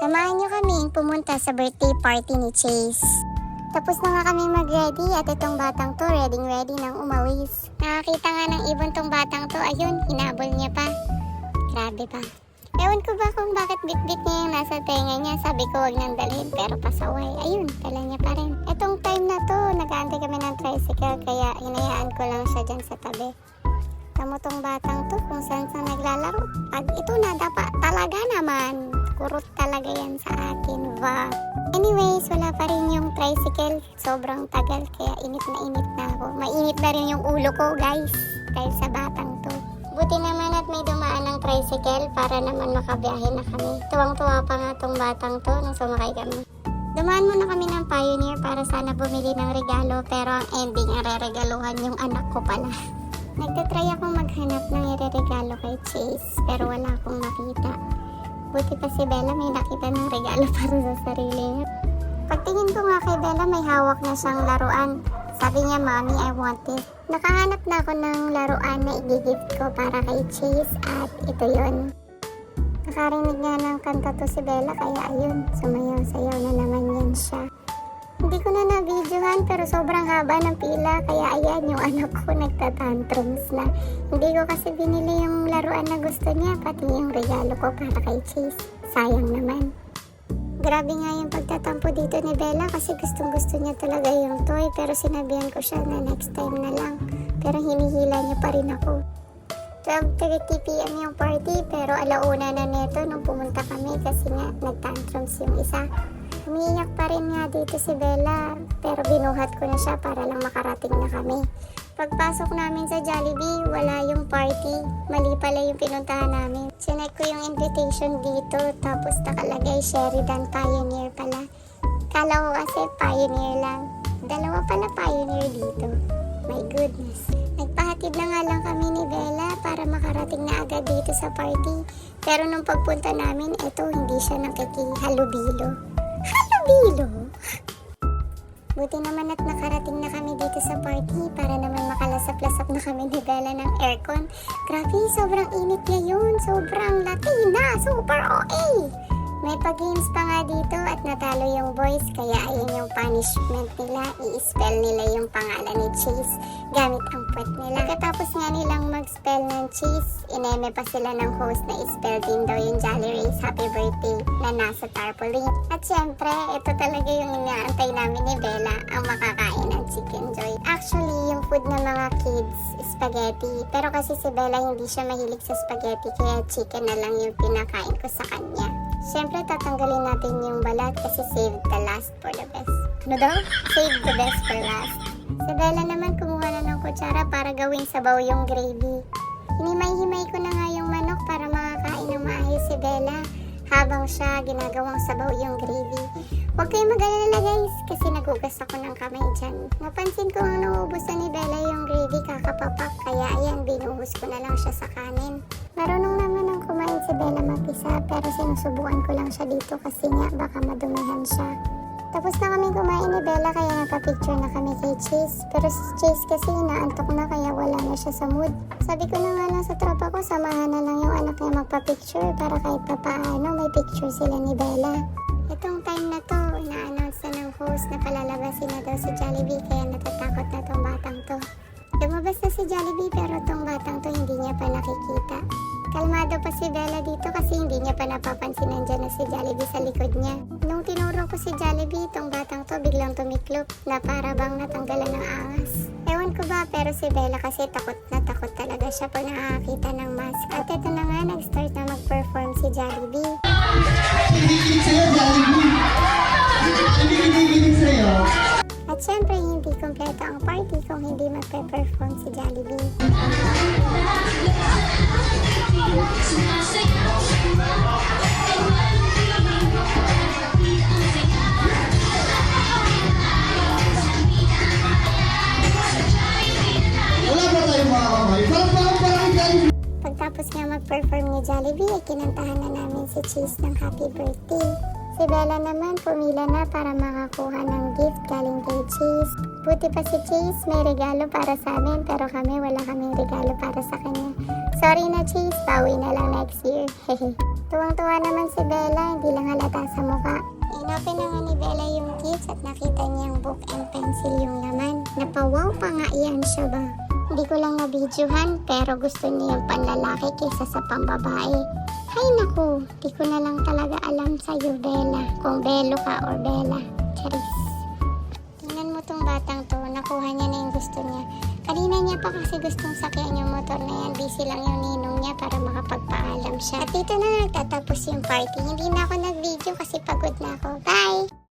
Samahan niyo kaming pumunta sa birthday party ni Chase. Tapos na nga kami mag-ready at itong batang to ready nang umawis. Nakakita nga ng ibon tong batang to, ayun, hinabol niya pa. Grabe pa. Ewan ko ba kung bakit bit-bit niya yung nasa tenga niya. Sabi ko wag nang dalhin pero pasaway. Ayun, dala niya pa rin. Etong time na to, nag-aantay kami ng tricycle kaya hinayaan ko lang siya dyan sa tabi. Tamo tong batang to kung saan sa naglalaro. Pag ito na dapat talaga naman. Kurot talaga yan sa akin, va. Anyways, wala pa rin yung tricycle. Sobrang tagal kaya init na ako. Mainit na rin yung ulo ko guys. Dahil sa batang to. Buti naman at may dumaan ng tricycle para naman makabiyahe na kami. Tuwang-tuwa pa nga tong batang to nung sumakay kami. Dumaan muna kami ng Pioneer para sana bumili ng regalo pero ang ending ang reregaluhan yung anak ko pala. Nagtatry akong maghanap ng ireregalo kay Chase pero wala akong makita. Buti pa si Bella may nakita ng regalo para sa sarili niya. Pagtingin ko nga kay Bella may hawak na siyang laruan. Sabi niya, Mommy, I want it. Nakahanap na ako ng laruan na i-gift ko para kay Chase at ito yon. Nakarinig nga ng kanta to si Bella kaya ayun, sumayaw-sayaw na naman yan siya. Hindi ko na na-videohan pero sobrang haba ng pila kaya ayan yung anak ko nagtatantrums na. Hindi ko kasi binili yung laruan na gusto niya pati yung regalo ko para kay Chase. Sayang naman. Grabe nga yung pagtatampo dito ni Bella kasi gustong-gusto niya talaga yung toy pero sinabihan ko siya na next time na lang. Pero hinihila niya pa rin ako. 12:30 PM yung party pero alauna na neto nung pumunta kami kasi nga nagtantrums yung isa. Umiiyak pa rin nga dito si Bella pero binuhat ko na siya para lang makarating na kami. Pagpasok namin sa Jollibee, wala yung party. Mali pala yung pinuntahan namin. Sinek ko yung invitation dito tapos nakalagay Sheridan Pioneer pala. Kala ko kasi Pioneer lang. Dalawa pala Pioneer dito. My goodness. Nagpahatid na nga lang kami ni Bella para makarating na agad dito sa party. Pero nung pagpunta namin, eto hindi siya nakikihalubilo. Halubilo? Buti naman at nakarating na kami dito sa party para naman makalasap-lasap na kami ni Bella ng aircon. Grabe, sobrang init ngayon. Sobrang Latina. Super okay. May pag-games pa nga dito at natalo yung boys kaya ayan yung punishment nila. I-spell nila yung pangalan ni Chase gamit ang puwet nila. Pagkatapos nga nilang mag-spell ng Chase, ineme pa sila ng host na i-spell din daw yung Jolly Ray's happy birthday na nasa tarpaulin. At syempre, ito talaga yung inaantay namin ni Bella, ang makakain ng Chicken Joy. Actually, yung food ng mga kids, spaghetti. Pero kasi si Bella hindi siya mahilig sa spaghetti kaya chicken na lang yung pinakain ko sa kanya. Siyempre, tatanggalin natin yung balat kasi save the last for the best. Ano daw? Save the best for last. Si Bella naman kumuha na ng kutsara para gawing sabaw yung gravy. Hinimay-himay ko na nga yung manok para makakain ng maayos si Bella habang siya ginagawang sabaw yung gravy. Huwag kayong mag-alala guys kasi nagugas ako ng kamay dyan. Napansin ko ang nauubos na ni Bella yung gravy kakapapak kaya ayan binuhos ko na lang siya sa kanin. Marunong naman ang kumain si Bella mapisa pero sinusubukan ko lang siya dito kasi nga baka madumihan siya. Tapos na kami kumain ni Bella kaya napapicture na kami kay Chase. Pero si Chase kasi naantok na kaya wala na siya sa mood. Sabi ko na nga lang sa tropa ko samahan na lang yung anak niya magpapicture para kahit papaano may picture sila ni Bella. Itong time na to, ina-announce na ng host na palalabasin na daw si Jollibee kaya natatakot na tong batang to. Lumabas na si Jollibee pero tong batang to hindi niya pa nakikita. Kalmado pa si Bella dito kasi hindi niya pa napapansin nandyan na si Jollibee sa likod niya. Nung tinuro ko si Jollibee, itong batang to biglang tumiklop na para bang natanggalan ng angas. Ewan ko ba pero si Bella kasi takot na takot talaga siya pag nakakita ng mask. At ito na nga, nag-start na mag-perform si Jollibee. Kinikilig sa'yo, Jollibee! Kinikilig sa'yo! At syempre, hindi kompleto ang party kung hindi magpe-perform si Jollibee. Wala ba tayong mga kamay? Parang Jollibee! Pagtapos nga mag-perform ni Jollibee, kinantahan na namin si Chase ng happy birthday. Si Bella naman pumila na para makakuha ng gift galing kay Chase. Buti pa si Chase may regalo para sa amin pero kami wala kaming regalo para sa kanya. Sorry na Chase, bawi na lang next year. Tuwang-tuwa naman si Bella, hindi lang halata sa pencil yung laman. Napawaw pa nga yan siya ba? Hindi ko lang na-videohan pero gusto niya yung panlalaki kaysa sa pambabae. Hay naku, di ko na lang talaga alam sa'yo, Bella. Kung Belo ka or Bella. Charis. Tingnan mo tong batang to, nakuha niya na yung gusto niya. Kanina niya pa kasi gustong sakyan yung motor na yan. Busy lang yung ninong niya para makapagpaalam siya. At dito na nagtatapos yung party. Hindi na ako nag-video kasi pagod na ako. Bye!